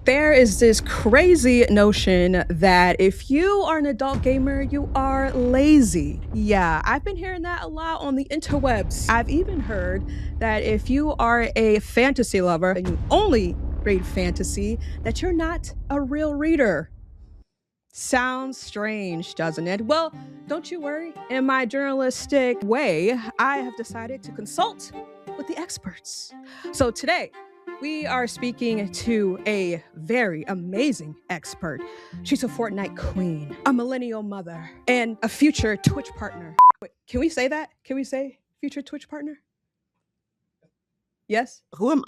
There is this crazy notion that if you are an adult gamer, you are lazy. Yeah, I've been hearing that a lot on the interwebs. I've even heard that if you are a fantasy lover and you only read fantasy, that you're not a real reader. Sounds strange, doesn't it? Well, don't you worry. In my journalistic way, I have decided to consult with the experts. So today, we are speaking to a very amazing expert. She's a Fortnite queen, a millennial mother, and a future Twitch partner. Wait, can we say that? Can we say future Twitch partner? Yes? Who am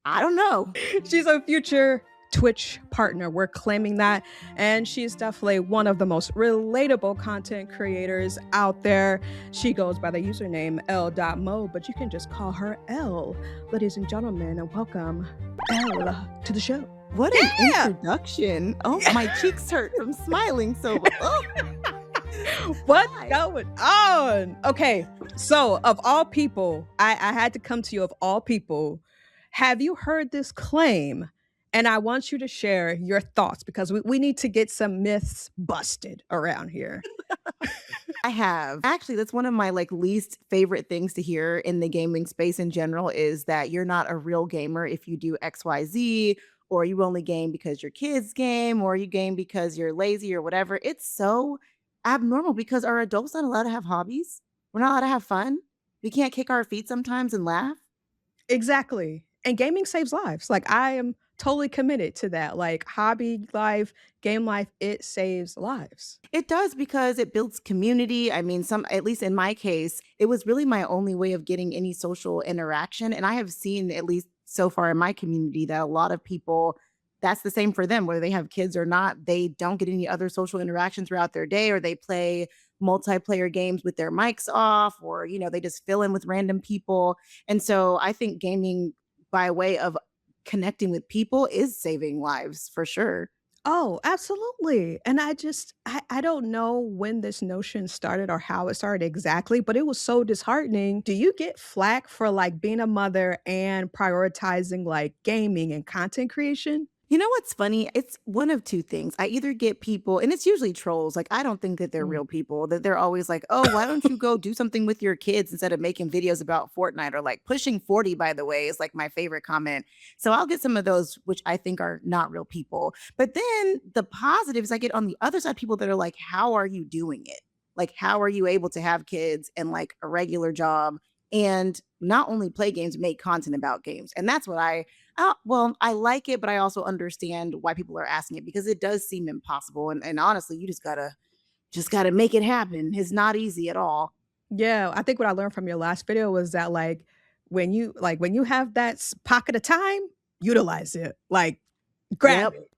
I don't know. She's a future Twitch partner. We're claiming that. And she's definitely one of the most relatable content creators out there. She goes by the username ElleDotMo, but you can just call her Elle. Ladies and gentlemen, and welcome Elle to the show. What an Yeah. introduction. Oh, my cheeks hurt from smiling so What's Hi. going on? Okay, so of all people, I had to come to you of all people. Have you heard this claim? And I want you to share your thoughts because we need to get some myths busted around here. I have. Actually, that's one of my least favorite things to hear in the gaming space in general is that you're not a real gamer if you do XYZ or you only game because your kids game or you game because you're lazy or whatever. It's so abnormal because our adults not allowed to have hobbies. We're not allowed to have fun. We can't kick our feet sometimes and laugh. Exactly. And gaming saves lives. Like I am totally committed to that. Like hobby life, game life, it saves lives. It does because it builds community. I mean, some at least in my case, it was really my only way of getting any social interaction. And I have seen, at least so far in my community, that a lot of people that's the same for them, whether they have kids or not. They don't get any other social interaction throughout their day, or they play multiplayer games with their mics off, or they just fill in with random people. And so I think gaming by way of connecting with people is saving lives for sure. Oh, absolutely. And I don't know when this notion started or how it started exactly, but it was so disheartening. Do you get flack for like being a mother and prioritizing like gaming and content creation? You know what's funny? It's one of two things. I either get people, and it's usually trolls. Like, I don't think that they're Mm. real people, that they're always like, oh, why don't you go do something with your kids instead of making videos about Fortnite or like pushing 40, by the way, is like my favorite comment. So I'll get some of those, which I think are not real people. But then the positives I get on the other side, people that are like, how are you doing it? Like, how are you able to have kids and like a regular job and not only play games, make content about games? And that's what well, I like it, but I also understand why people are asking it because it does seem impossible. And honestly, you just gotta make it happen. It's not easy at all. Yeah, I think what I learned from your last video was that when you have that pocket of time, utilize it. Like grab Yep. it.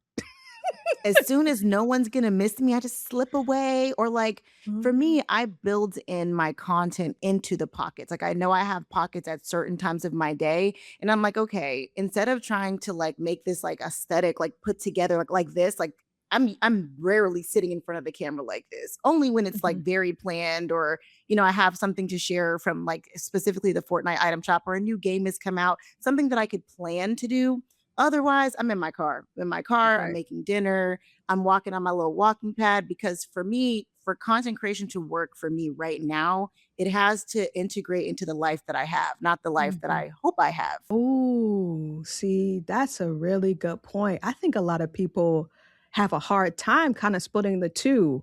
As soon as no one's gonna miss me, I just slip away. Or like for Mhm. me, I build in my content into the pockets. Like I know I have pockets at certain times of my day. And I'm like, okay, instead of trying to like make this like aesthetic, like put together like this, like I'm rarely sitting in front of the camera like this. Only when it's like Mhm. very planned or I have something to share from like specifically the Fortnite item shop or a new game has come out, something that I could plan to do. Otherwise, I'm in my car. In my car, I'm Right. making dinner, I'm walking on my little walking pad because for me, for content creation to work for me right now, it has to integrate into the life that I have, not the life that Mhm. I hope I have. Ooh, see, that's a really good point. I think a lot of people have a hard time kind of splitting the two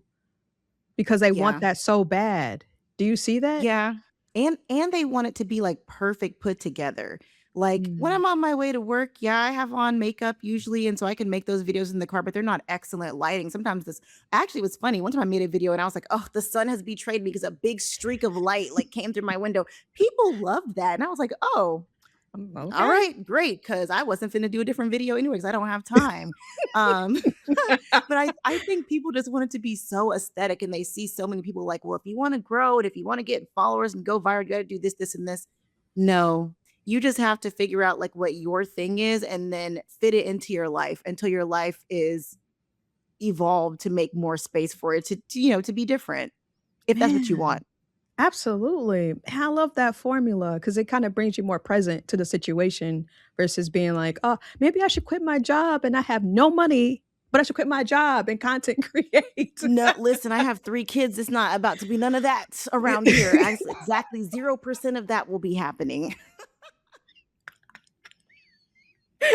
because they want Yeah. that so bad. Do you see that? Yeah. And they want it to be like perfect put together. Like when Mm. I'm on my way to work, yeah, I have on makeup usually and so I can make those videos in the car, but they're not excellent lighting. Sometimes this actually was funny. One time I made a video and I was like, "Oh, the sun has betrayed me because a big streak of light like came through my window." People loved that. And I was like, "Oh, all Okay. right, great, because I wasn't finna do a different video anyway, because I don't have time." Um, but I think people just want it to be so aesthetic, and they see so many people like, well, if you want to grow and if you want to get followers and go viral, you got to do this, this, and this. No, you just have to figure out like what your thing is, and then fit it into your life until your life is evolved to make more space for it to be different, if that's what you Man. want. Absolutely. And I love that formula because it kinda brings you more present to the situation versus being like, "Oh, maybe I should quit my job and I have no money, but I should quit my job and content create." No, listen, I have 3 kids, it's not about to be none of that around here. As exactly 0% of that will be happening.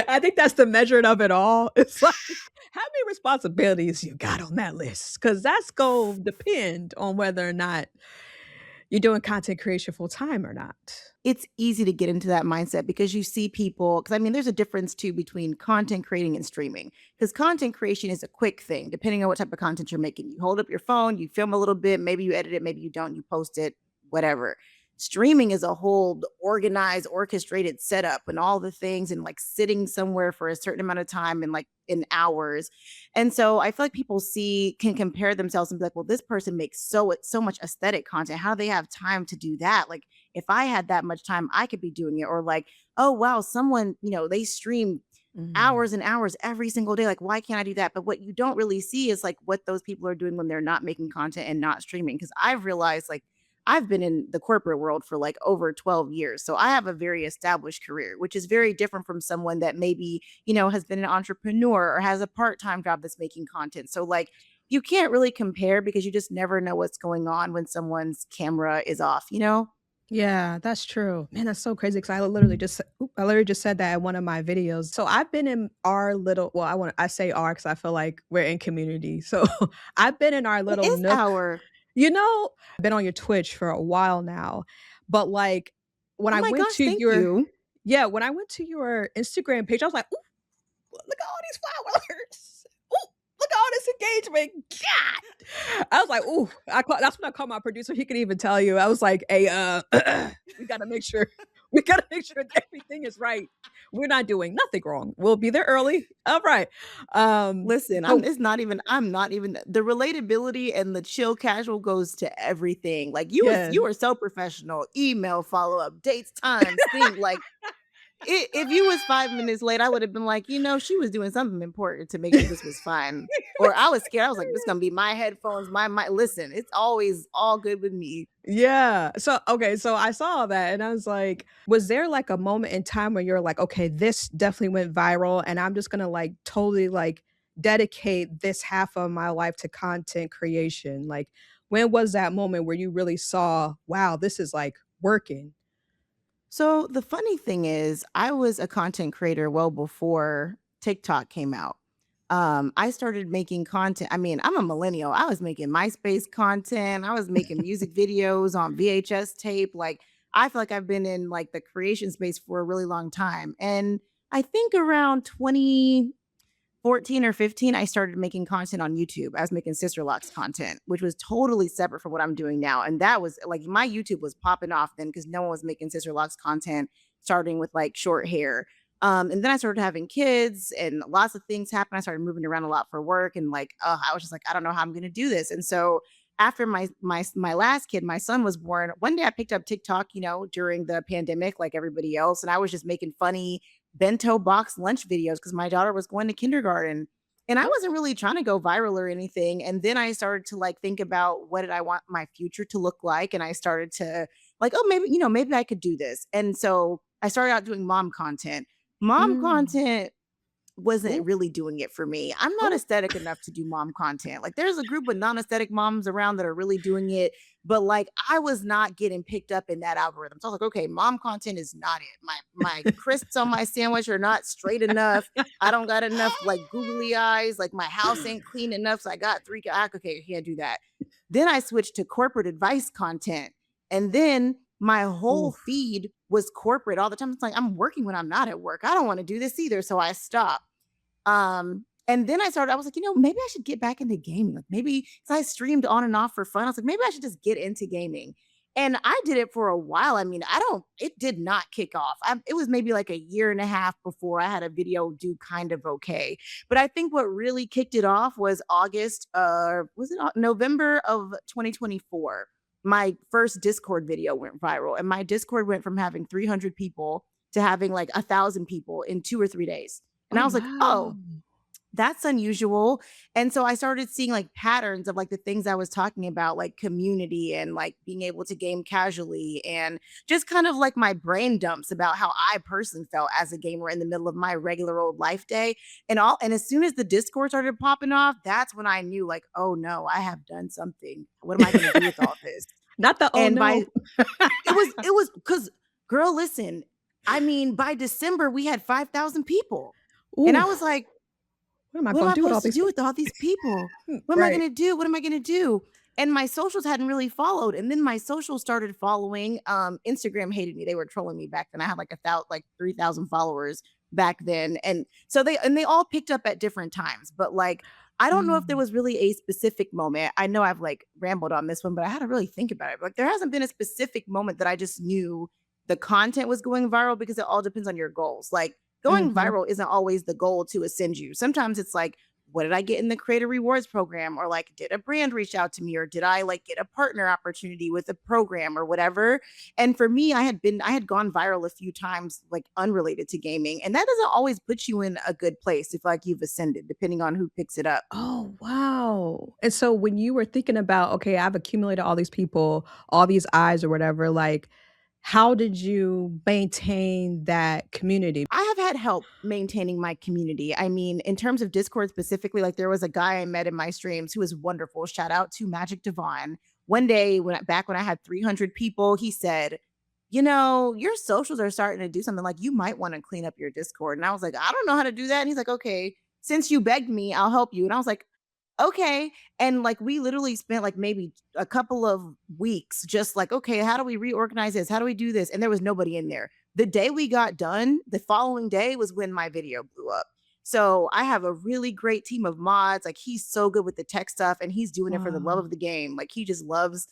I think that's the measure of it all. It's like, how many responsibilities you got on that list? Because that's gonna depend on whether or not you're doing content creation full time or not. It's easy to get into that mindset because you see people, because I mean, there's a difference too between content creating and streaming. Because content creation is a quick thing, depending on what type of content you're making. You hold up your phone, you film a little bit, maybe you edit it, maybe you don't, you post it, whatever. Streaming is a whole organized, orchestrated setup and all the things, and like sitting somewhere for a certain amount of time and like in hours. And so I feel like people can compare themselves and be like, well, this person makes so much aesthetic content. How do they have time to do that? Like, if I had that much time, I could be doing it. Or like, oh wow, someone, they stream Mm. hours and hours every single day. Like, why can't I do that? But what you don't really see is like what those people are doing when they're not making content and not streaming. Cause I've realized like I've been in the corporate world for like over 12 years. So I have a very established career, which is very different from someone that maybe, has been an entrepreneur or has a part-time job that's making content. So like you can't really compare because you just never know what's going on when someone's camera is off. Yeah, that's true. Man, that's so crazy because I literally just said that in one of my videos. So I've been in our little well, I say our because I feel like we're in community. So I've been in our It little is nook. our I've been on your Twitch for a while now, but, like, when Oh I my went gosh, to thank your you. yeah, when I went to your Instagram page, I was like, "Ooh, look at all these followers. Ooh, look at all this engagement. God." I was like, "Ooh," that's when I called my producer, he could even tell you. I was like, "Hey, we gotta make sure we gotta make sure that everything is right. We're not doing nothing wrong. We'll be there early. Alright." Listen, So I'm not even the relatability and the chill casual goes to everything. Like yeah. you are so professional. Email, follow-up, dates, times, thing like if you was 5 minutes late, I would have been like, she was doing something important to make sure this was fine. Or I was scared. I was like, this gonna be my headphones, my listen, it's always all good with me. Yeah. So, okay, so I saw that and I was like, was there like a moment in time where you're like, okay, this definitely went viral and I'm just gonna like totally like dedicate this half of my life to content creation? Like, when was that moment where you really saw, wow, this is like working? So the funny thing is, I was a content creator well before TikTok came out. I started making content. I mean, I'm a millennial. I was making MySpace content. I was making music videos on VHS tape. Like, I feel like I've been in like the creation space for a really long time. And I think around 2014 or 15, I started making content on YouTube. I was making Sister Locks content, which was totally separate from what I'm doing now. And that was like my YouTube was popping off then because no one was making Sister Locks content, starting with like short hair. And then I started having kids and lots of things happened. I started moving around a lot for work and like, I was just like, I don't know how I'm gonna do this. And so after my last kid, my son was born, one day I picked up TikTok, during the pandemic, like everybody else, and I was just making funny bento box lunch videos because my daughter was going to kindergarten. And I Oh. wasn't really trying to go viral or anything. And then I started to like think about what did I want my future to look like. And I started to like, oh, maybe I could do this. And so I started out doing mom content. Mom Mm. content wasn't Ooh, really doing it for me. I'm not ooh. aesthetic enough to do mom content. Like there's a group of non-aesthetic moms around that are really doing it, but like I was not getting picked up in that algorithm. So I was like, okay, mom content is not it. My crisps on my sandwich are not straight enough. I don't got enough like googly eyes. Like my house ain't clean enough. So I got okay, I can't do that. Then I switched to corporate advice content. And then my whole Ooh. feed was corporate all the time. It's like I'm working when I'm not at work. I don't want to do this either. So I stopped. And then I was like, maybe I should get back into gaming. Like maybe because I streamed on and off for fun. I was like, maybe I should just get into gaming. And I did it for a while. I mean, it did not kick off. It was maybe like a year and a half before I had a video do kind of okay. But I think what really kicked it off was November of 2024. My first Discord video went viral, and my Discord went from having 300 people to having like 1,000 people in 2 or 3 days. And Oh, I was like, wow. oh, that's unusual. And so I started seeing like patterns of like the things I was talking about, like community and like being able to game casually and just kind of like my brain dumps about how I personally felt as a gamer in the middle of my regular old life day. And as soon as the Discord started popping off, that's when I knew like, oh no, I have done something. What am I gonna do with all this? Not the oh And by no. it was because girl, listen, I mean, by December we had 5,000 people. And Ooh, I was like, what am I what am gonna I do with all supposed to these do people? with all these people? What am I Right. gonna do? What am I gonna do? And my socials hadn't really followed. And then my socials started following. Instagram hated me. They were trolling me back then. I had like 3,000 followers back then. And so they all picked up at different times. But like, I don't know if there Mm, was really a specific moment. I know I've like rambled on this one, but I had to really think about it. Like there hasn't been a specific moment that I just knew the content was going viral because it all depends on your goals. Like going mhm. viral isn't always the goal to ascend you. Sometimes it's like, what did I get in the creator rewards program? Or like, did a brand reach out to me? Or did I like get a partner opportunity with a program or whatever? And for me, I had gone viral a few times, like unrelated to gaming. And that doesn't always put you in a good place if like you've ascended, depending on who picks it up. Oh, wow. And so when you were thinking about, "Okay, I've accumulated all these people, all these eyes or whatever," like, how did you maintain that community? I have had help maintaining my community. I mean, in terms of Discord specifically, like there was a guy I met in my streams who was wonderful. Shout out to Magic Devon. One day back when I had 300 people, he said, "You know, your socials are starting to do something like you might want to clean up your Discord." And I was like, "I don't know how to do that." And he's like, "Okay, since you begged me, I'll help you." And I was like, "Okay." And like we literally spent like maybe a couple of weeks just like, "Okay, how do we reorganize this? How do we do this?" And there was nobody in there. The day we got done, the following day was when my video blew up. So I have a really great team of mods. Like he's so good with the tech stuff and he's doing it for the love Wow. of the game. Like he just loves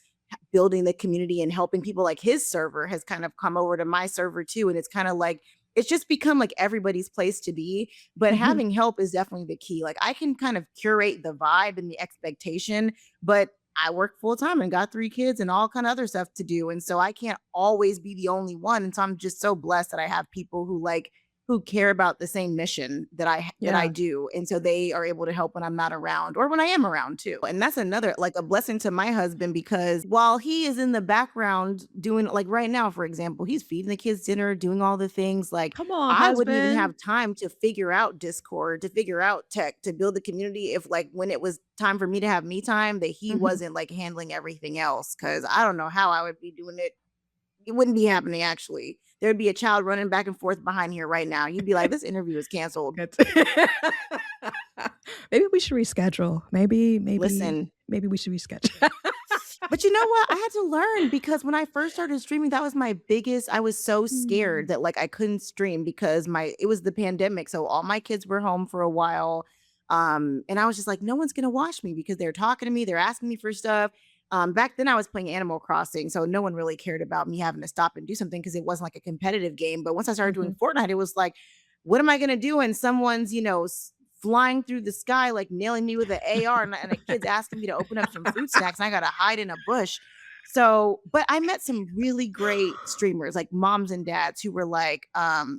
building the community and helping people. Like his server has kind of come over to my server too. And it's kind of like, it's just become like everybody's place to be. But Mhm. having help is definitely the key. Like I can kind of curate the vibe and the expectation, but I work full time and got 3 kids and all kind of other stuff to do. And so I can't always be the only one. And so I'm just so blessed that I have people who care about the same mission that I Yeah. do. And so they are able to help when I'm not around or when I am around too. And that's another like a blessing to my husband because while he is in the background doing like right now, for example, he's feeding the kids dinner, doing all the things like Come on, I wouldn't even husband. have time to figure out Discord, to figure out tech, to build the community if like when it was time for me to have me time that he Mhm. wasn't like handling everything else cuz I don't know how I would be doing it. It wouldn't be happening actually. There'd be a child running back and forth behind here right now. You'd be like this interview is canceled. Good. Maybe we should reschedule. Listen, Maybe we should reschedule. but you know what? I had to learn because when I first started streaming, that was my biggest I was so scared Mm. that, like, I couldn't stream because my it was the pandemic, so all my kids were home for a while, and I was just like, "No one's gonna watch me because they're talking to me, they're asking me for stuff." Back then I was playing Animal Crossing, so no one really cared about me having to stop and do something because it wasn't like a competitive game, but once I started doing Mhm. Fortnite, it was like, "What am I gonna do?" And someone's, flying through the sky, like nailing me with an AR, and a kid's asking me to open up some fruit snacks, and I gotta hide in a bush. So, but I met some really great streamers, like moms and dads, who were like,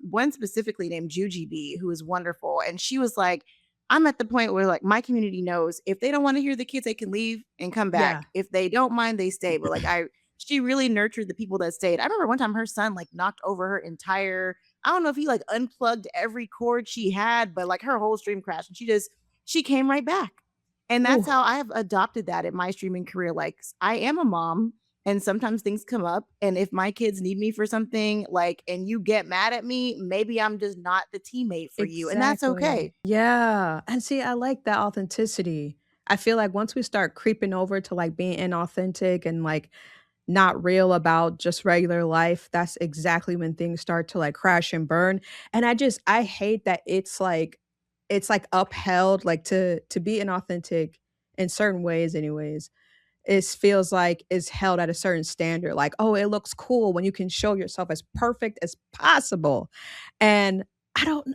one specifically named Juji B, who is wonderful. And she was like, I'm at the point where like my community knows if they don't want to hear the kids, they can leave and come back. Yeah. If they don't mind, they stay. But like she really nurtured the people that stayed. I remember one time her son like knocked over her entire I don't know if he like unplugged every cord she had, but like her whole stream crashed and she came right back. And that's Ooh. how I have adopted that in my streaming career. Like I am a mom and sometimes things come up. And if my kids need me for something, like, and you get mad at me, maybe I'm just not the teammate for you. And that's okay. Exactly. Yeah, and see, I like that authenticity. I feel like once we start creeping over to, like, being inauthentic and, like, not real about just regular life, that's exactly when things start to, like, crash and burn, and I hate that it's, like, upheld, like, to be inauthentic in certain ways anyways. It feels like it's held at a certain standard, like, "Oh, it looks cool when you can show yourself as perfect as possible," and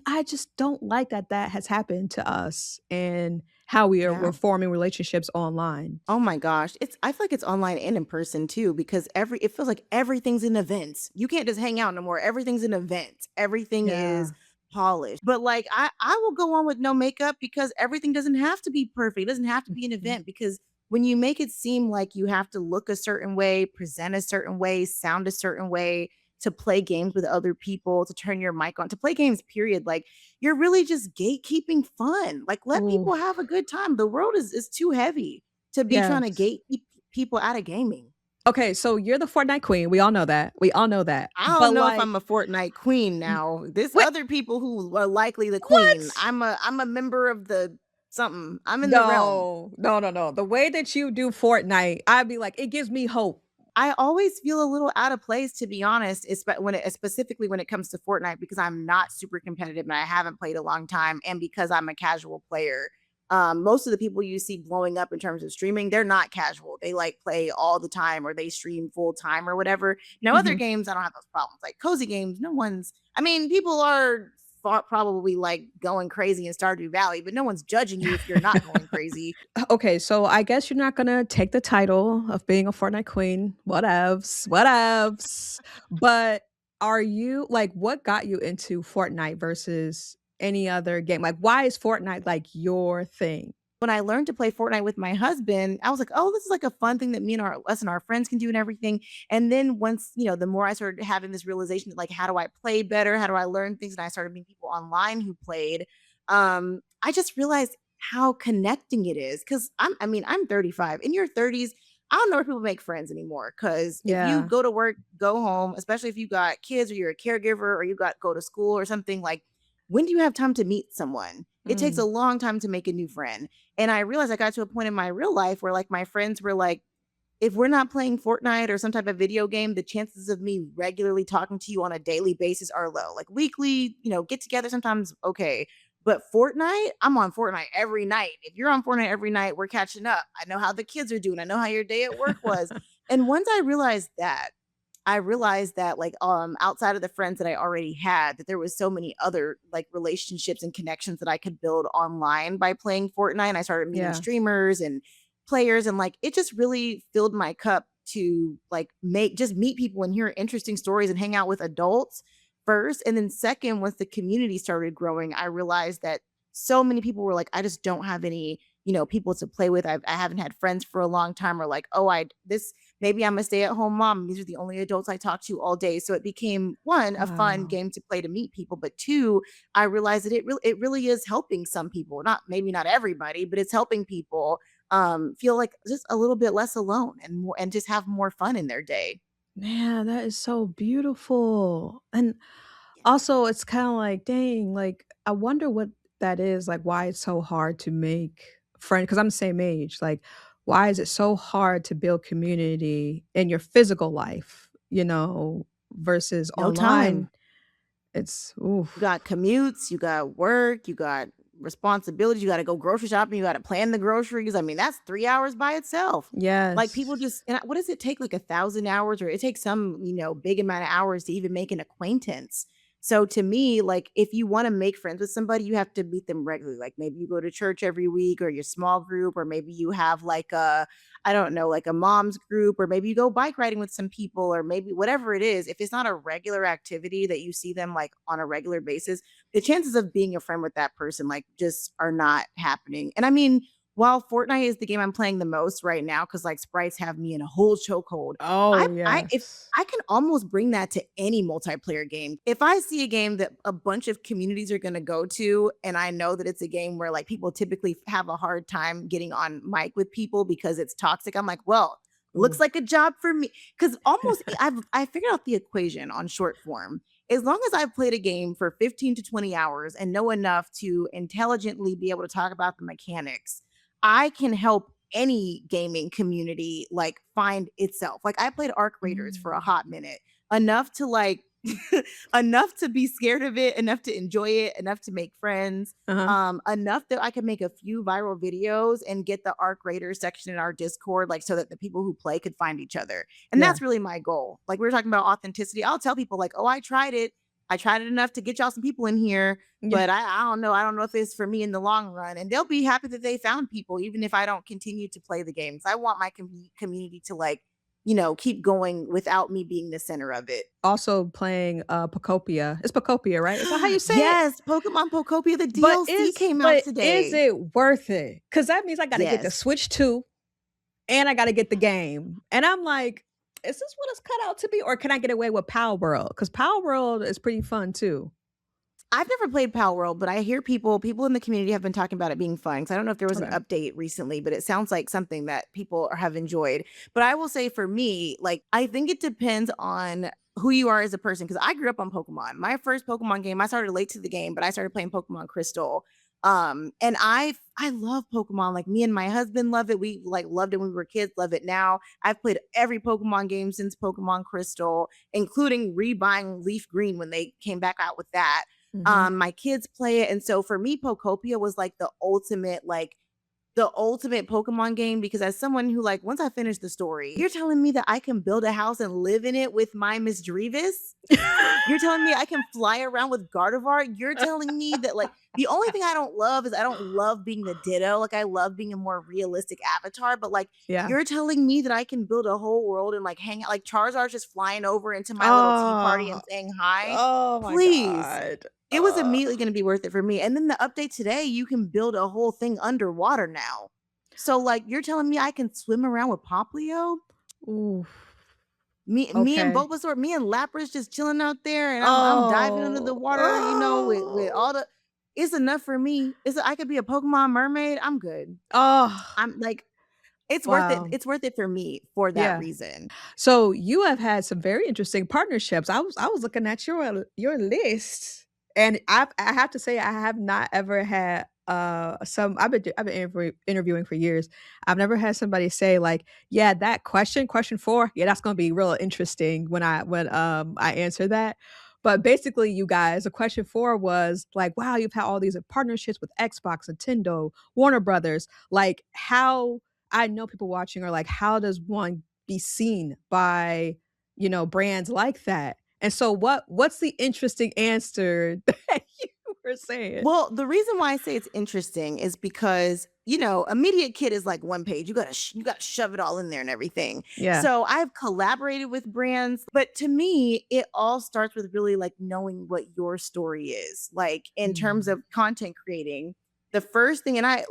I just don't like that that has happened to us and how we're Yeah. forming relationships online. Oh my gosh. I feel like it's online and in person too, because it feels like everything's an event. You can't just hang out no more. Everything's an event. Everything is Yeah. polished. But like I will go on with no makeup because everything doesn't have to be perfect. It doesn't have to be an Mhm. event because when you make it seem like you have to look a certain way, present a certain way, sound a certain way to play games with other people, to turn your mic on, to play games, period. Like you're really just gatekeeping fun. Like let people Oof. have a good time. The world is too heavy to be trying to Yes. gatekeep people out of gaming. Okay, so you're the Fortnite queen. We all know that. We all know that. I But don't know if like, I'm a Fortnite queen y- now. There's wait, other people who are likely the queen. what? I'm a member of the something. I'm in the realm. No, no, no, no. The way that you do Fortnite, I'd be like, it gives me hope. I always feel a little out of place, to be honest, when it specifically when it comes to Fortnite, because I'm not super competitive and I haven't played a long time, and because I'm a casual player. Most of the people you see blowing up in terms of streaming, they're not casual. They like play all the time or they stream full time or whatever. Now, other Mhm. games, I don't have those problems. Like cozy games, no one's. I mean, people are probably like going crazy in Stardew Valley, but no one's judging you if you're not going crazy. Okay, so I guess you're not gonna take the title of being a Fortnite queen. Whatevs, whatevs. But are you like what got you into Fortnite versus any other game? Like, why is Fortnite like your thing? When I learned to play Fortnite with my husband, I was like, "Oh, this is like a fun thing that me and our us and our friends can do and everything." And then once, the more I started having this realization that like, how do I play better? How do I learn things? And I started meeting people online who played. I just realized how connecting it is because I'm 35. In your 30s, I don't know where people make friends anymore. Because if you Yeah. go to work, go home, especially if you got kids or you're a caregiver or you got go to school or something like, when do you have time to meet someone? It takes a Mm. long time to make a new friend. And I realized I got to a point in my real life where like my friends were like, if we're not playing Fortnite or some type of video game, the chances of me regularly talking to you on a daily basis are low. Like weekly, get together sometimes, okay. But Fortnite, I'm on Fortnite every night. If you're on Fortnite every night, we're catching up. I know how the kids are doing. I know how your day at work was. And once I realized that like outside of the friends that I already had, that there was so many other like relationships and connections that I could build online by playing Fortnite. And I started meeting Yeah. streamers and players, and like it just really filled my cup to like make just meet people and hear interesting stories and hang out with adults first. And then second, once the community started growing, I realized that so many people were like, I just don't have any, people to play with. I haven't had friends for a long time, or like, oh, I this maybe I'm a stay-at-home mom. These are the only adults I talk to all day. So it became one, a fun Wow. game to play to meet people, but two, I realized that it really is helping some people. Not maybe not everybody, but it's helping people feel like just a little bit less alone and more and just have more fun in their day. Man, that is so beautiful. And also, it's kinda like, dang, like, I wonder what that is, like, why it's so hard to make friends. Because 'cause I'm the same age, like, why is it so hard to build community in your physical life, versus No online? time. It's You oof. got commutes, you got work, you got responsibilities, you gotta go grocery shopping, you gotta plan the groceries. I mean, that's 3 hours by itself. Like, people Yes. just what does it take, like 1,000 hours? Or it takes some, big amount of hours to even make an acquaintance. So, to me, like, if you wanna make friends with somebody, you have to meet them regularly. Like, maybe you go to church every week or your small group, or maybe you have, like, I don't know, like a mom's group, or maybe you go bike riding with some people, or maybe whatever it is. If it's not a regular activity that you see them like on a regular basis, the chances of being a friend with that person like just are not happening. And I mean, while Fortnite is the game I'm playing the most right now, because like sprites have me in a whole chokehold, Oh, if yes. I can almost bring that to any multiplayer game. If I see a game that a bunch of communities are going to go to, and I know that it's a game where like people typically have a hard time getting on mic with people because it's toxic, I'm like, well, looks Ooh. like a job for me. Because almost I figured out the equation on short form. As long as I've played a game for 15 to 20 hours and know enough to intelligently be able to talk about the mechanics, I can help any gaming community like find itself. Like I played Arc Raiders for a Mm. hot minute, enough to like enough to be scared of it, enough to enjoy it, enough to make friends, Uh-huh. enough that I could make a few viral videos and get the Arc Raiders section in our Discord, like so that the people who play could find each other. And Yeah. that's really my goal. Like we were talking about authenticity. I'll tell people like, oh, I tried it. I tried it enough to get y'all some people in here, Yeah. but I don't know. I don't know if it's for me in the long run. And they'll be happy that they found people, even if I don't continue to play the games. I want my community to like keep going without me being the center of it. Also playing, Pocopia. It's Pocopia, right? Is that how you say it? Yes, Pokemon Pokopia, the DLC came out Is today. it worth it? Because that means I gotta get the Yes. Switch 2 and I gotta get the game. And I'm like, "Is this what it's cut out to be, or can I get away with Power World? Because Power World is pretty fun too." I've never played Pal World, but I hear people in the community have been talking about it being fun. So I don't know if there was an Okay. update recently, but it sounds like something that people have enjoyed. But I will say for me, like I think it depends on who you are as a person because I grew up on Pokemon. My first Pokemon game, I started late to the game, but I started playing Pokemon Crystal. And I love Pokemon. Like me and my husband love it. We like loved it when we were kids, love it now. I've played every Pokemon game since Pokemon Crystal, including rebuying Leaf Green when they came back out with that. Mhm. My kids play it, and so for me, Pokopia was like the ultimate Pokemon game because as someone who like once I finish the story, you're telling me that I can build a house and live in it with my Miss Drevis? You're telling me I can fly around with Gardevoir? You're telling me that like the only thing I don't love is I don't love being the Ditto. Like I love being a more realistic avatar, but like Yeah. you're telling me that I can build a whole world and like hang out like Charizard's just flying over into my little tea party Oh. and saying hi. Oh my Please. god. It was immediately going to be worth it for me. And then the update today, you can build a whole thing underwater now. So like you're telling me I can swim around with Poplio? Ooh. Me and Okay. Bulbasaur, me and Lapras just chilling out there, and I'm diving under the Oh. water, with Oh. all the. It's enough for me. I could be a Pokemon mermaid. I'm good. Oh. I'm like, it's worth it. Wow. It's worth it for me for that Yeah. reason. So you have had some very interesting partnerships. I was looking at your list, and I have to say I have not ever had some I've been interviewing for years. I've never had somebody say like, yeah, that question 4, yeah, that's gonna be real interesting when I answer that. But basically, you guys, the question 4 was like, wow, you've had all these partnerships with Xbox, Nintendo, Warner Brothers. Like, how I know people watching are like, how does one be seen by, brands like that? And so what's the interesting answer that you were saying? Well, the reason why I say it's interesting is because, immediate kit is like one page. You got to shove it all in there and everything. Yeah. So, I've collaborated with brands, but to me, it all starts with really like knowing what your story is. Like in terms Mm. of content creating, the first thing and I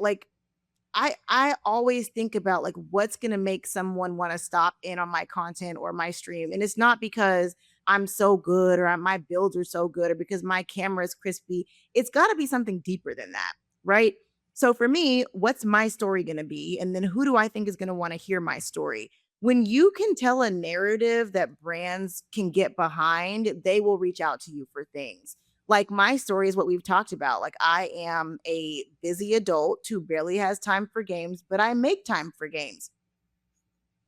always think about like what's going to make someone want to stop in on my content or my stream. And it's not because I'm so good or my builds are so good or because my camera is crispy. It's got to be something deeper than that, right? So for me, what's my story going to be? And then who do I think is going to want to hear my story? When you can tell a narrative that brands can get behind, they will reach out to you for things. Like my story is what we've talked about. Like I am a busy adult who barely has time for games, but I make time for games.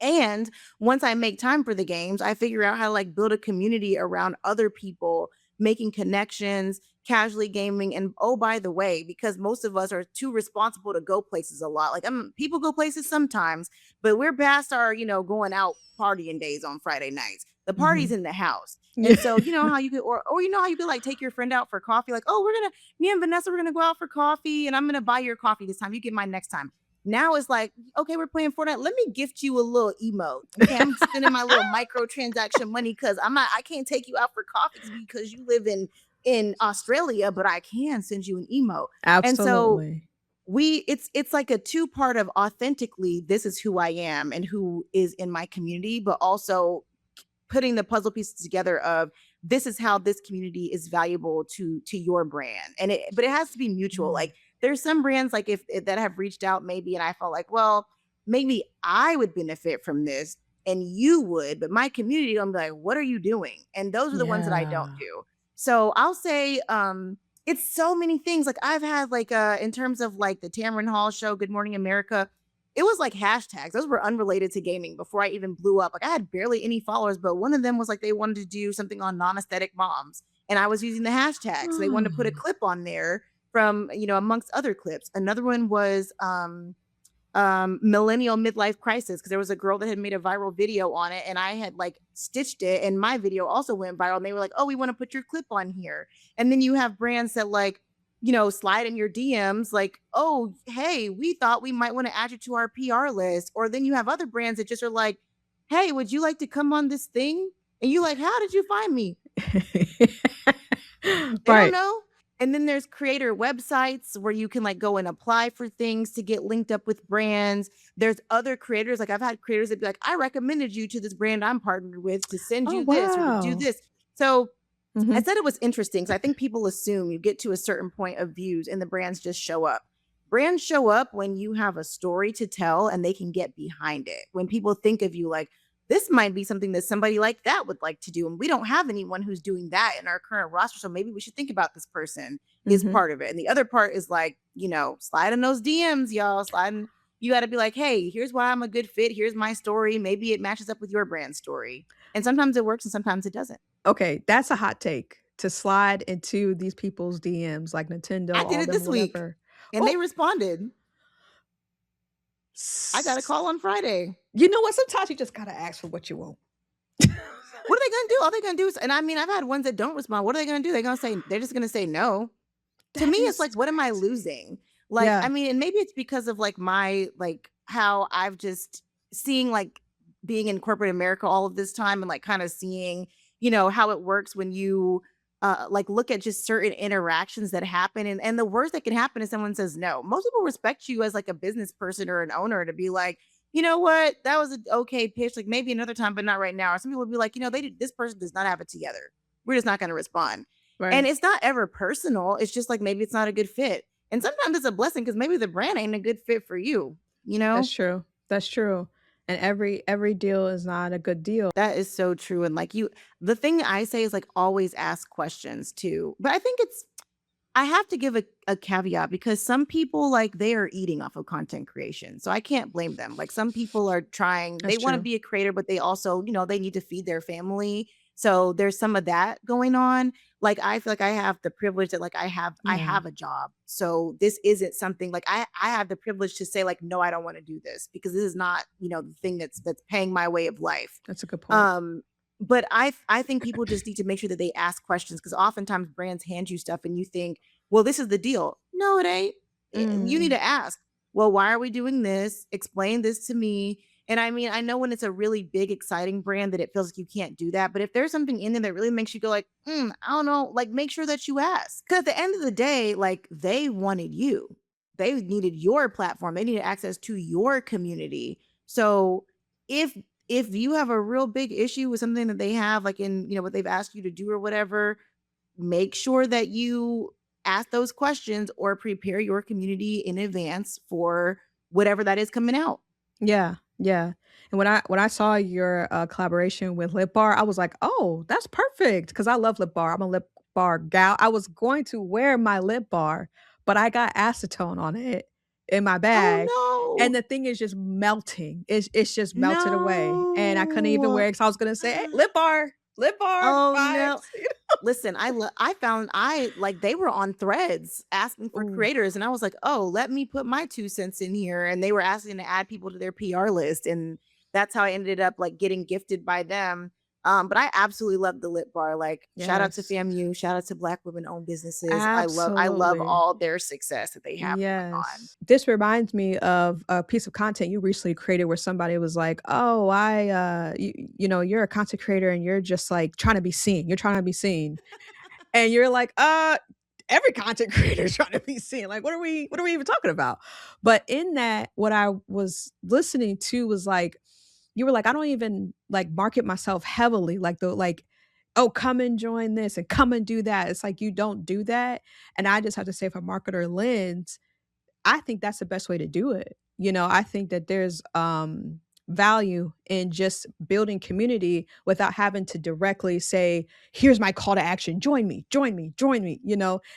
And once I make time for the games, I figure out how to like build a community around other people, making connections, casually gaming. And oh, by the way, because most of us are too responsible to go places a lot. Like people go places sometimes, but we're past our, going out partying days on Friday nights. The party's Mhm. in the house. Yeah. And so you know how you could or you know how you could like take your friend out for coffee, like, oh, me and Vanessa, we're gonna go out for coffee and I'm gonna buy your coffee this time. You get mine next time. Now it's like, okay, we're playing Fortnite. Let me gift you a little emote. Okay, I'm spending my little microtransaction money because I can't take you out for coffee because you live in Australia, but I can send you an emote. And so Absolutely. it's like a two-part of authentically, this is who I am and who is in my community, but also putting the puzzle pieces together of this is how this community is valuable to your brand but it has to be mutual. Mm. Like there's some brands like if that have reached out maybe and I felt like, well, maybe I would benefit from this and you would, but my community, I'm like, what are you doing? And those are the ones that I don't Yeah. do. So I'll say it's so many things. Like I've had like in terms of like the Tamron Hall show, Good Morning America, it was like hashtags. Those were unrelated to gaming before I even blew up. Like I had barely any followers, but one of them was like they wanted to do something on non-aesthetic moms. And I was using the hashtag. So they wanted to put a Mm. clip on there from, amongst other clips. Another one was millennial midlife crisis because there was a girl that had made a viral video on it and I had like stitched it and my video also went viral and they were like, oh, we want to put your clip on here. And then you have brands that like, slide in your DMs like, oh, hey, we thought we might want to add you to our PR list. Or then you have other brands that just are like, "Hey, would you like to come on this thing?" And you like, "How did you find me?" They don't Right. know. And then there's creator websites where you can like go and apply for things to get linked up with brands. There's other creators, like I've had creators that be like, "I recommended you to this brand I'm partnered with to send Oh, you this or to do wow. this." So I Mhm. said it was interesting because I think people assume you get to a certain point of views and the brands just show up. Brands show up when you have a story to tell and they can get behind it. When people think of you like, this might be something that somebody like that would like to do. And we don't have anyone who's doing that in our current roster. So maybe we should think about this person is Mhm. part of it. And the other part is like, slide in those DMs, y'all. Sliding. You got to be like, hey, here's why I'm a good fit. Here's my story. Maybe it matches up with your brand story. And sometimes it works and sometimes it doesn't. Okay, that's a hot take, to slide into these people's DMs, like I Nintendo, did all it them, this week whatever. and they Oh, responded. I got a s call on Friday. you know what? Sometimes you just gotta ask for what you want. What are they gonna do? All they gonna do is, and I mean, I've had ones that don't respond. What are they gonna do? They're just gonna say no. To me, That it's is like, what am I crazy. losing? Like, Yeah, I mean, and maybe it's because of like my like how I've just seeing like being in corporate America all of this time and like kind of seeing, how it works when you like look at just certain interactions that happen. And the worst that can happen is someone says no. Most people respect you as like a business person or an owner to be like, you know what, that was an okay pitch. Like maybe another time, but not right now. Or some people would be like, this person does not have it together. We're just not going to respond. And right. it's not ever personal. It's just like maybe it's not a good fit. And sometimes it's a blessing because maybe the brand ain't a good fit for you, you That's know? true. That's true. And every deal is not a good deal. That is so true. And like the thing I say is like always ask questions too. But I think I have to give a caveat because some people like they are eating off of content creation. So I can't blame them. Like some people are trying, they That's want to true. be a creator, but they also, they need to feed their family. So there's some of that going on. Like I feel like I have the privilege that like I Yeah, have a job. So this isn't something like I have the privilege to say like no, I don't want to do this because this is not, the thing that's paying my way of life. that's a good point. Um, but I think people just need to make sure that they ask questions because oftentimes brands hand you stuff and you think, well, this is the deal. No, it ain't. You need Mm, to ask, well, why are we doing this? Explain this to me. And I mean, I know when it's a really big, exciting brand that it feels like you can't do that. But if there's something in there that really makes you go like, I don't know, like make sure that you ask. Because at the end of the day, like they wanted you. They needed your platform. They needed access to your community. So if you have a real big issue with something that they have, like in, what they've asked you to do or whatever, make sure that you ask those questions or prepare your community in advance for whatever that is coming out. yeah, yeah. And when I saw your, collaboration with Lip Bar, I was like, "Oh, that's perfect," because I love Lip Bar. I'm a Lip Bar gal. I was going to wear my Lip Bar, but I got acetone on it in my Oh bag, and no. the thing is just melting. It's just melted away, and I couldn't even No. wear it because I was gonna say, "Hey, Lip Bar Oh no. vibes." Listen, I found I like they were on threads asking for Ooh, creators and I was like, "Oh, let me put my 2 cents in here." And they were asking to add people to their PR list and that's how I ended up like getting gifted by them. But I absolutely love the lip bar. Like shout out to yes. FAMU, shout out to Black women owned businesses. I love Absolutely. all their success that they have going on. Yes. This reminds me of a piece of content you recently created where somebody was like, "Oh, you're a content creator and you're just like trying to be seen. You're trying to be seen." And you're like, every content creator is trying to be seen. Like, what are we even talking about?" But in that, what I was listening to was like, you were like, "I don't even like market myself heavily." Like "Oh, come and join this and come and do that." It's like you don't do that. And I just have to say, from a marketer lens, I think that's the best way to do it. I think that there's value in just building community without having to directly say, "Here's my call to action. Join me, join me, join me."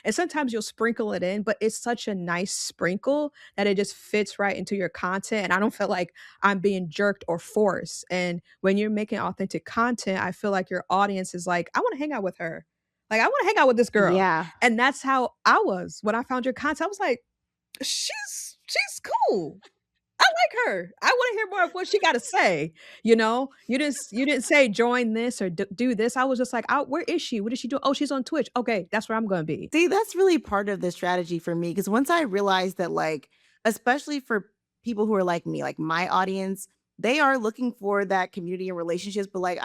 And sometimes you'll sprinkle it in, but it's such a nice sprinkle that it just fits right into your content. And I don't feel like I'm being jerked or forced. And when you're making authentic content, I feel like your audience is like, "I want to hang out with her. Like, I want to hang out with this girl." Yeah. And that's how I was when I found your content. I was like, she's cool. I like her. I wanna hear more of what she gotta say, you know? You didn't say join this or do this. I was just like, "Oh, where is she? What is she doing? Oh, she's on Twitch. Okay, that's where I'm gonna be." See, that's really part of the strategy for me because once I realized that, like, especially for people who are like me, like my audience, they are looking for that community and relationships, but, like,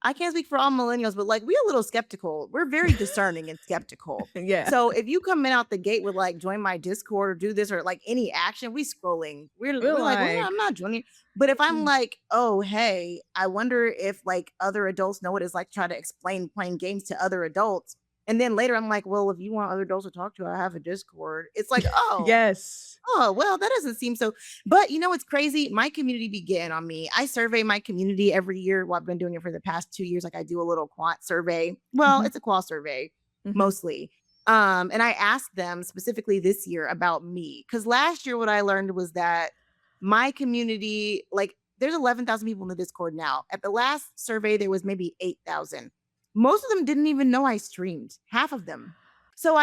I can't speak for all millennials, but, like, we're a little skeptical. We're very discerning and skeptical. Yeah. So, if you come in out the gate with, like, "Join my Discord," or "Do this," or, like, any action, we scrolling. We're We're like, "Well, yeah, like, I'm not joining." But if I'm "Mm, like, "Oh, hey, I wonder if, like, other adults know what it's like to try to explain playing games to other adults," and then later I'm like, "Well, if you want other adults to talk to, I have a Discord." It's like, "Oh, yes." oh, well, that doesn't seem so." But you know what's crazy? My community be getting on me. I survey my community every year. Well, I've been doing it for the past 2 years. Like, I do a little quant survey. Well, Mhm, it's a qual survey mhm. mostly. And I asked them specifically this year about me, because last year what I learned was that my community, like, there's 11,000 people in the Discord now. At the last survey, there was maybe 8,000. Most of them didn't even know I streamed, half of them. So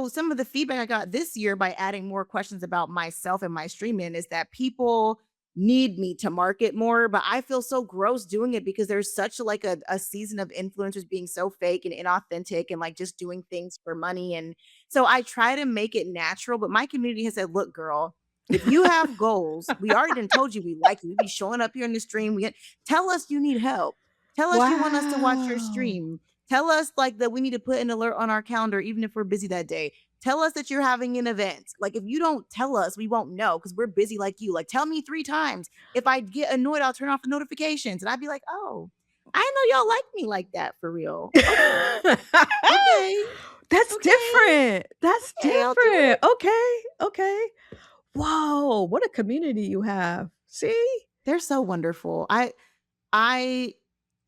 some of the feedback I got this year by adding more questions about myself and my streaming is that people need me to market more, but I feel so gross doing it because there's such like a season of influencers being so fake and inauthentic and like just doing things for money. And so I try to make it natural, but my community has said, look, girl, if you have goals, we already done told you we like you. We be showing up here in the stream. Tell us you need help. Tell us you want us to watch your Wow. stream. Tell us like that we need to put an alert on our calendar, even if we're busy that day. Tell us that you're having an event. Like, if you don't tell us, we won't know because we're busy like you. Like, tell me 3 times. If I get annoyed, I'll turn off the notifications. And I'd be like, oh, I know y'all like me like that for real. Okay. Okay. That's Okay. different. That's Okay. I'll do different. it. Okay, okay. Whoa, what a community you have. See? They're so wonderful. I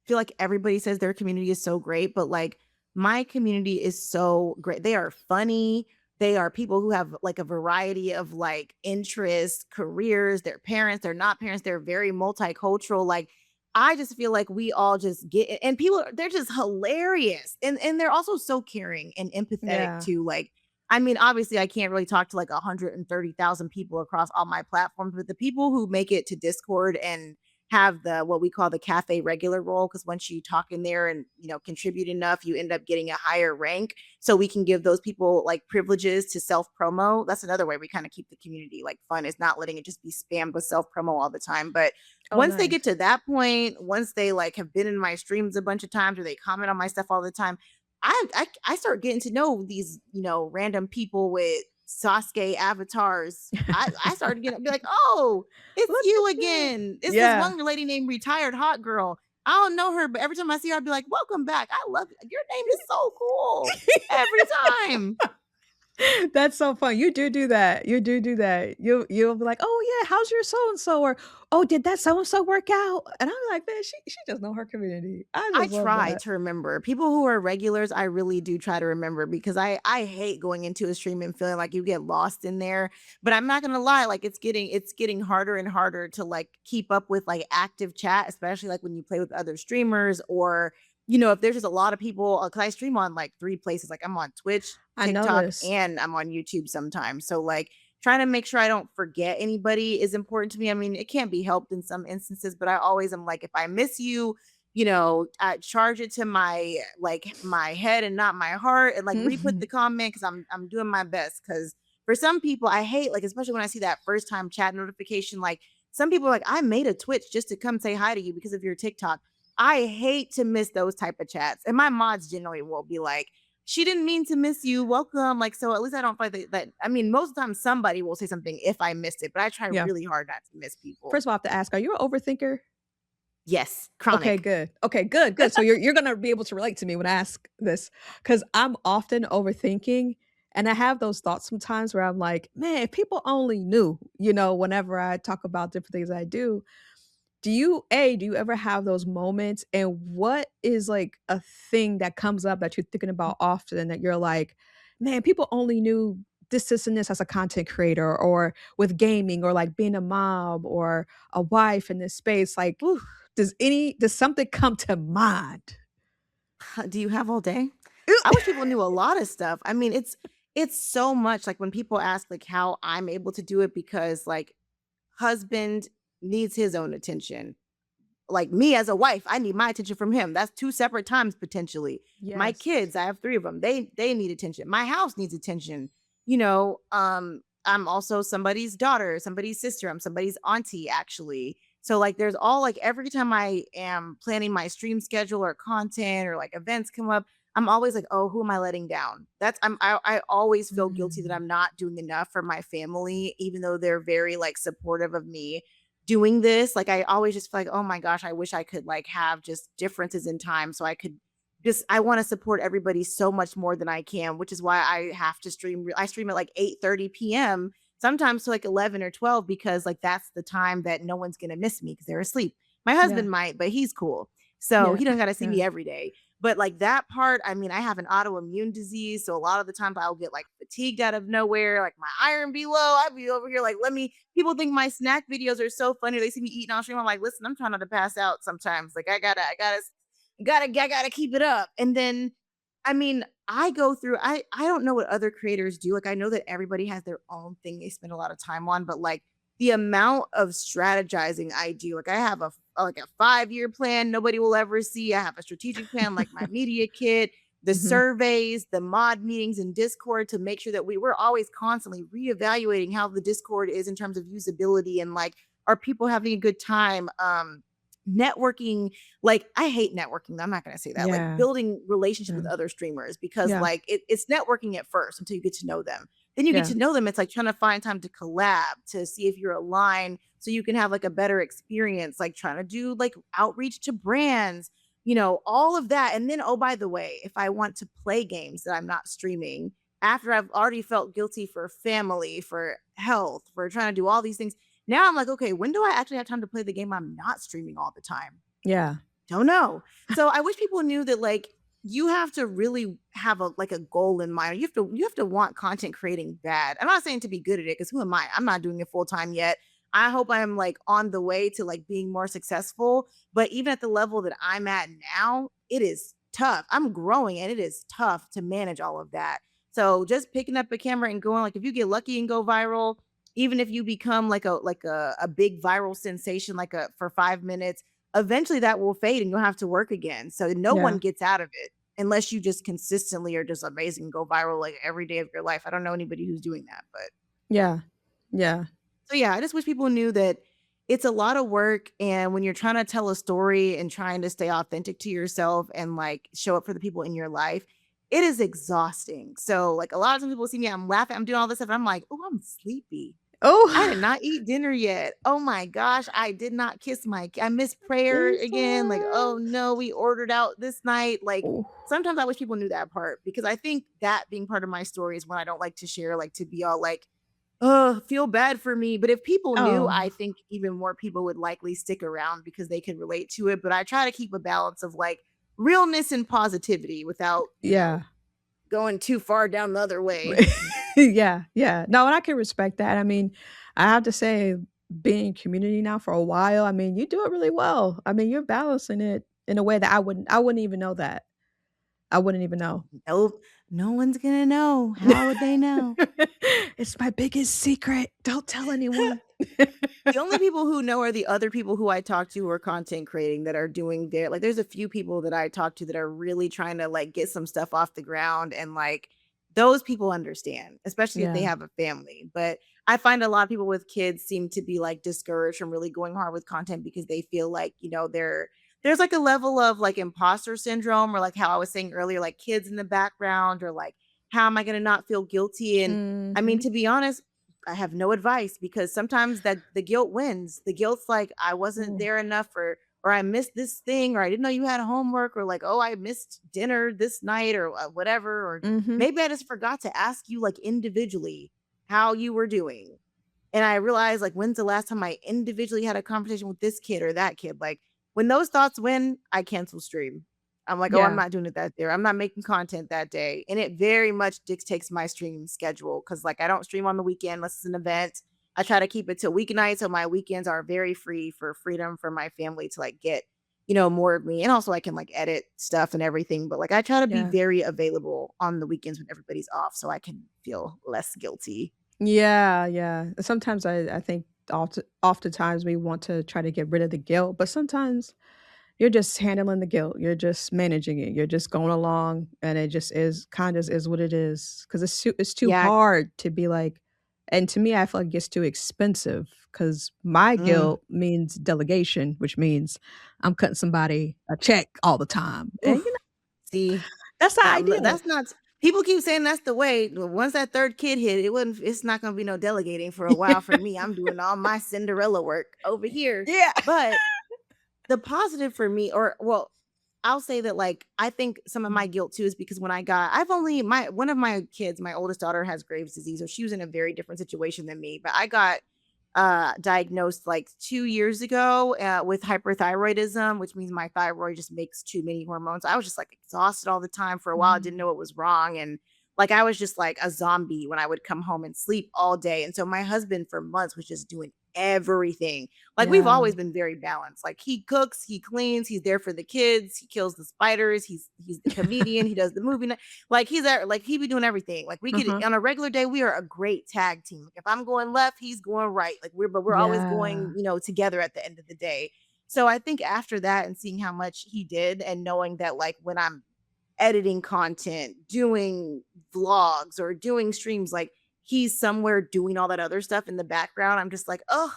feel like everybody says their community is so great, but like my community is so great. They are funny. They are people who have like a variety of like interests, careers, their parents, they're not parents, they're very multicultural. Like I just feel like we all just get and people they're just hilarious. And they're also so caring and empathetic Yeah, too. Like I mean, obviously I can't really talk to like 130,000 people across all my platforms, but the people who make it to Discord and have the what we call the cafe regular role because once you talk in there and contribute enough you end up getting a higher rank, so we can give those people like privileges to self promo. That's another way we kind of keep the community like fun, is not letting it just be spammed with self promo all the time. But oh, once they get nice. to that point, once they like have been in my streams a bunch of times or they comment on my stuff all the time, I start getting to know these random people with Sasuke avatars. I started getting be like, oh, it's Look you at you. again. It's this Yeah. one lady named Retired Hot Girl. I don't know her, but every time I see her, I'd be like, welcome back. I love you. Your name is so cool. Every time. That's so fun. You do that. You do that. You'll be like, "Oh, yeah, how's your so and so?" Or, "Oh, did that so and so work out?" And I'm like, "Man, she just know her community." I I just love try that. to remember. People who are regulars, I really do try to remember because I hate going into a stream and feeling like you get lost in there. But I'm not gonna lie, like it's getting harder and harder to like keep up with like active chat, especially like when you play with other streamers or if there's just a lot of people. Because I stream on like 3 places. Like I'm on Twitch, I TikTok, noticed. and I'm on YouTube sometimes. So like trying to make sure I don't forget anybody is important to me. I mean, it can't be helped in some instances, but I always am like, if I miss you, I charge it to my like my head and not my heart and like re-put the comment because I'm doing my best. Because for some people, I hate like especially when I see that first time chat notification. Like some people are like, I made a Twitch just to come say hi to you because of your TikTok. I hate to miss those type of chats, and my mods generally will be like, she didn't mean to miss you. Welcome. Like, so at least I don't find that. I mean, most of the time somebody will say something if I missed it, but I try Yeah. really hard not to miss people. First of all, I have to ask, are you an overthinker? Yes, Okay, chronic. good. Okay, good, good. So you're gonna be able to relate to me when I ask this, because 'cause I'm often overthinking, and I have those thoughts sometimes where I'm like, "Man, if people only knew," whenever I talk about different things I do. Do you ever have those moments, and what is, like, a thing that comes up that you're thinking about often that you're like, "Man, people only knew this, and this as a content creator," or with gaming, or, like, being a mom or a wife in this space, like, Whew. does something come to mind? Do you have all day? I wish people knew a lot of stuff. I mean, it's so much like when people ask like how I'm able to do it because like husband needs his own attention. Like me as a wife, I need my attention from him. That's 2 separate times potentially. My Yes. kids, I have 3 of them. They need attention. My house needs attention. I'm also somebody's daughter, somebody's sister. I'm somebody's auntie actually. So like there's all like every time I am planning my stream schedule or content or like events come up, I'm always like, oh, who am I letting down? I always feel guilty that Mm. I'm not doing enough for my family, even though they're very like supportive of me doing this. Like I always just feel like, oh my gosh, I wish I could like have just differences in time so I could just I want to support everybody so much more than I can, which is why I have to stream. I stream at like 8:30 p.m. sometimes to like 11 or 12 because like that's the time that no one's gonna miss me because they're asleep. My Yeah. husband might, but he's cool. So Yeah. he doesn't gotta see Yeah. me every day. But like that part, I mean, I have an autoimmune disease. So a lot of the times I'll get like fatigued out of nowhere, like my iron be low. I'll be over here like, let me people think my snack videos are so funny. They see me eating on stream. I'm like, listen, I'm trying not to pass out sometimes. Like I gotta keep it up. And then I mean, I go through I don't know what other creators do. Like I know that everybody has their own thing they spend a lot of time on, but like the amount of strategizing I do, like I have like a 5-year plan nobody will ever see. I have a strategic plan like my media kit, the Mhm. surveys, the mod meetings in Discord to make sure that we're always constantly reevaluating how the Discord is in terms of usability and like are people having a good time networking. Like I hate networking. I'm not going to say that. Like Yeah. building relationships Yeah. with other streamers because Yeah. like it's networking at first until you get to know them. Then you get Yeah. to know them. It's like trying to find time to collab to see if you're aligned so you can have like a better experience, like trying to do like outreach to brands, all of that. And then, oh, by the way, if I want to play games that I'm not streaming after I've already felt guilty for family, for health, for trying to do all these things, now I'm like, okay, when do I actually have time to play the game I'm not streaming all the time? Yeah. Don't know. So I wish people knew that like you have to really have a goal in mind. You have to want content creating bad. I'm not saying to be good at it because who am I? I'm not doing it full time yet. I hope I'm like on the way to like being more successful. But even at the level that I'm at now, it is tough. I'm growing and it is tough to manage all of that. So just picking up a camera and going like if you get lucky and go viral, even if you become like a big viral sensation like a for 5 minutes, eventually that will fade and you'll have to work again. So no one Yeah. gets out of it unless you just consistently are just amazing, go viral like every day of your life. I don't know anybody who's doing that, but Yeah. Yeah. so yeah, I just wish people knew that it's a lot of work. And when you're trying to tell a story and trying to stay authentic to yourself and like show up for the people in your life, it is exhausting. So like a lot of times people see me, I'm laughing, I'm doing all this stuff. And I'm like, oh, I'm sleepy. I did Oh. not eat dinner yet. Oh my gosh, I did not kiss I missed prayer I'm again. Like, oh sorry. no, we ordered out this night. Like, Oh. sometimes I wish people knew that part because I think that being part of my story is when I don't like to share, like to be all like, oh, feel bad for me. But if people knew, Oh. I think even more people would likely stick around because they could relate to it. But I try to keep a balance of like realness and positivity without, Yeah. going too far down the other way. Yeah, yeah. No, and I can respect that. I mean, I have to say, being in community now for a while, I mean, you do it really well. I mean, you're balancing it in a way that I wouldn't even know that. I wouldn't even know. No, no one's gonna know. How would they know? It's my biggest secret. Don't tell anyone. The only people who know are the other people who I talk to who are content creating that are doing their like there's a few people that I talk to that are really trying to like get some stuff off the ground and like those people understand, especially if they Yeah. have a family. But I find a lot of people with kids seem to be like discouraged from really going hard with content because they feel like, there's like a level of like imposter syndrome or like how I was saying earlier, like kids in the background or like how am I gonna not feel guilty? And I mean, Mhm. to be honest, I have no advice because sometimes that the guilt wins. The guilt's like I wasn't Ooh. there enough or I missed this thing or I didn't know you had homework or like oh I missed dinner this night or whatever or Mhm. maybe I just forgot to ask you like individually how you were doing. And I realized like when's the last time I individually had a conversation with this kid or that kid? Like when those thoughts win, I cancel stream. I'm like, oh, I'm Yeah. not doing it that day. I'm not making content that day. And it very much dictates my stream schedule because like I don't stream on the weekend unless it's an event. I try to keep it to weeknights. So my weekends are very free for freedom for my family to like get, more of me. And also I can like edit stuff and everything. But like I try to be Yeah. very available on the weekends when everybody's off so I can feel less guilty. Yeah, yeah. Sometimes I think oftentimes we want to try to get rid of the guilt, but sometimes you're just handling the guilt. You're just managing it. You're just going along, and it just is kind of is what it is. Because it's too Yeah, hard to be like, And to me, I feel like it gets too expensive because my Mm, guilt means delegation, which means I'm cutting somebody a check all the time. And, oof. See, that's the that idea. that's not people keep saying that's the way. Once that 3rd kid hit, it's not gonna be no delegating for a while for me. I'm doing all my Cinderella work over here. Yeah. But the positive for me, or well, I'll say that like I think some of my guilt too is because when I've only my one of my kids, my oldest daughter has Graves' disease, so she was in a very different situation than me. But I got diagnosed like 2 years ago with hyperthyroidism, which means my thyroid just makes too many hormones. I was just like exhausted all the time for a while. I didn't know Mm. what was wrong. And like I was just like a zombie when I would come home and sleep all day. And so my husband for months was just doing everything. Like we've Yeah. always been very balanced. Like he cooks, he cleans, he's there for the kids, he kills the spiders, he's the comedian, he does the movie. Like he's there, like he be doing everything. Like we could Uh-huh. on a regular day, we are a great tag team. Like if I'm going left, he's going right. Like we're always Yeah. going, together at the end of the day. So I think after that and seeing how much he did and knowing that like when I'm editing content, doing vlogs or doing streams, like he's somewhere doing all that other stuff in the background. I'm just like, oh,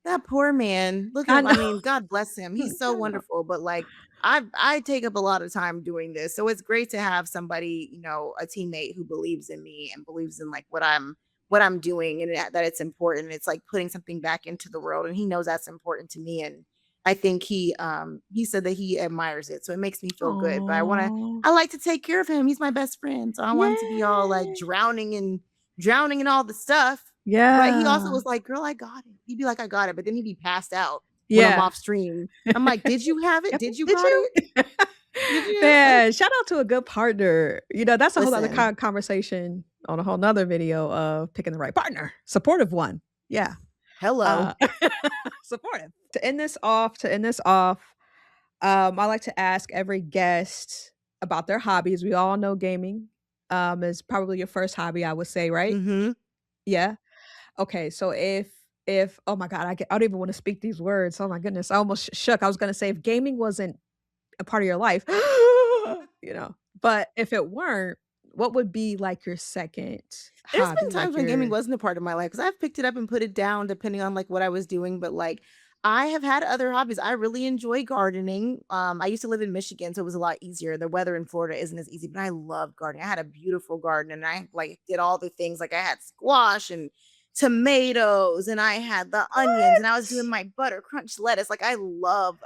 that poor man. Look I at I know. mean, God bless him. He's so I know. wonderful, but like I take up a lot of time doing this. So it's great to have somebody, a teammate who believes in me and believes in like what I'm doing and that it's important. It's like putting something back into the world and he knows that's important to me and I think he said that he admires it. So it makes me feel good. But Aw. I like to take care of him. He's my best friend. So I want him to be all like Yay. drowning in all the stuff. But he also Yeah. was like, "Girl, I got it." He'd be like, "I got it," but then he'd be passed out when I'm Yeah. off stream. I'm like, "Did you have it? Yep. Did you Did got you? it? Did you?" Like, Man, shout out to a good partner. That's a whole other listen, conversation on a whole 'nother video of picking the right partner. Supportive one. Yeah. hello. Uh, supportive. To end this off, I like to ask every guest about their hobbies. We all know gaming, is probably your first hobby, I would say, right? Mhm. Yeah? Okay, so if oh my god, I don't even wanna speak these words. Oh my goodness, I almost shook. I was gonna say if gaming wasn't a part of your life, you know, but if it weren't, what would be, like, your second There's hobby? been times Like when gaming your wasn't a part of my life because 'cause I've picked it up and put it down depending on, like, what I was doing, but, like, I have had other hobbies. I really enjoy gardening. I used to live in Michigan, so it was a lot easier. The weather in Florida isn't as easy, but I love gardening. I had a beautiful garden, and I, like, did all the things, like, I had squash and tomatoes, and I had the onions, and I was doing What? my butter crunch lettuce. Like, I love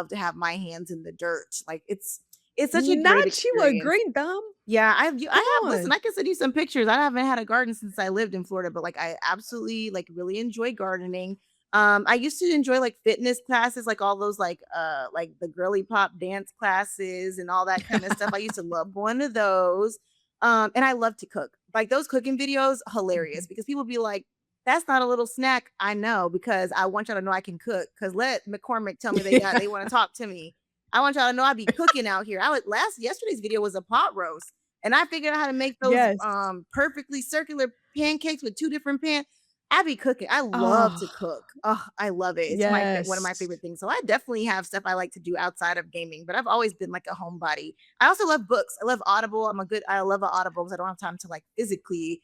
to have my hands in the dirt. Like, it's such a great Not you a experience. green thumb? Yeah, Come I have listen, on. I can send you some pictures. I haven't had a garden since I lived in Florida, but, like, I absolutely, like, really enjoy gardening. I used to enjoy, like, fitness classes, like, all those, like, the girly pop dance classes and all that kinda stuff. I used to love going to those. And I love to cook. Like, those cooking videos, hilarious Mhm. because people be like, "That's not a little snack." I know because I want y'all to know I can cook. Because let McCormick tell me Yeah. they wanna talk to me. I want y'all to know I be cooking out here. I would last yesterday's video was a pot roast. And I figured out how to make those Yes. perfectly circular pancakes with 2 different pans. I be cooking. I love Oh, to cook. Oh, I love it. It's one of my yes. favorite things. So I definitely have stuff I like to do outside of gaming, but I've always been like a homebody. I also love books. I love Audible. I love an Audible because I don't have time to like physically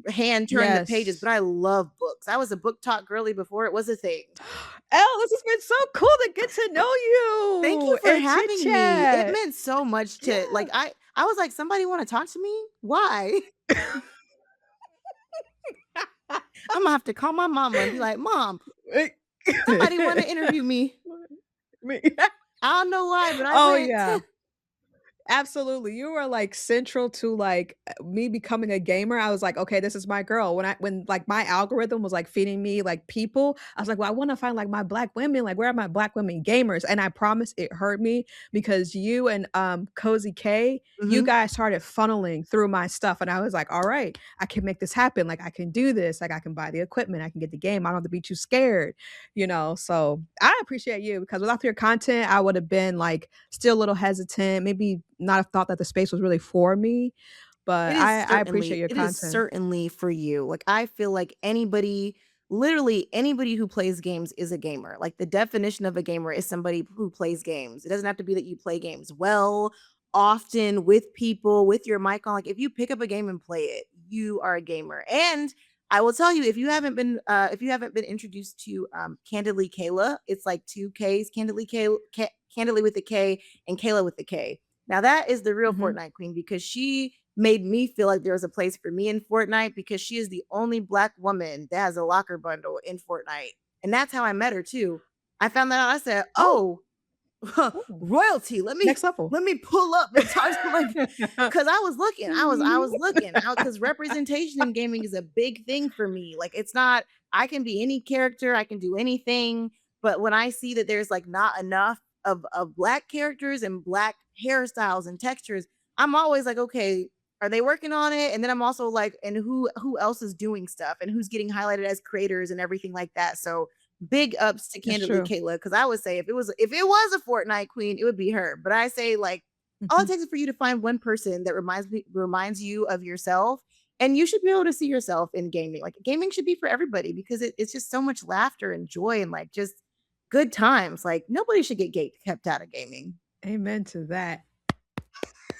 hand turn the pages, but Yes. I love books. I was a book talk girly before it was a thing. Elle, this has been so cool to get to know Thank you you for and chit having me. It chat. meant so much to Yeah. like I was like somebody want to talk to me? Why? I'm gonna have to call my mama and be like, "Mom, somebody want to interview me." Me I don't know why, but I Oh, went. yeah. Absolutely. You were, like, central to, like, me becoming a gamer. I was like, "Okay, this is my girl." When, like, my algorithm was, like, feeding me, like, people, I was like, "Well, I wanna find, like, my black women, like, where are my black women gamers?" And I promise it hurt me because you and, Cozy K, you Mhm. guys started funneling through my stuff, and I was like, "Alright, I can make this happen, like, I can do this, like, I can buy the equipment, I can get the game, I don't have to be too scared," So, I appreciate you because without your content, I would have been, like, still a little hesitant, maybe not have thought that the space was really for me, but I appreciate your It is content. certainly for you. Like I feel like anybody, literally anybody who plays games is a gamer. Like the definition of a gamer is somebody who plays games. It doesn't have to be that you play games well, often with people, with your mic on. Like if you pick up a game and play it, you are a gamer. And I will tell you if you haven't been introduced to Candidly Kayla, it's like two K's, Candidly with a K and Kayla with a K. Now that is the real Mhm. Fortnite queen because she made me feel like there was a place for me in Fortnite because she is the only black woman that has a locker bundle in Fortnite. And that's how I met her too. I found that out. I said, Oh, "Oh, ooh, royalty. next level. Let me pull up and talk to my because I was looking. I Mhm. was looking out because representation in gaming is a big thing for me. Like it's not I can be any character, I can do anything. But when I see that there's like not enough of black characters and black hairstyles and textures, I'm always like, okay, are they working on it? And then I'm also like, and who else is doing stuff and who's getting highlighted as creators and everything like that. So big ups to It's Candidly true. Kayla because I would say if it was a Fortnite queen, it would be her. But I say like all it Mhm. takes is for you to find one person that reminds you of yourself, and you should be able to see yourself in gaming. Like gaming should be for everybody because it's just so much laughter and joy and like just good times. Like nobody should get kept out of gaming. Amen to that.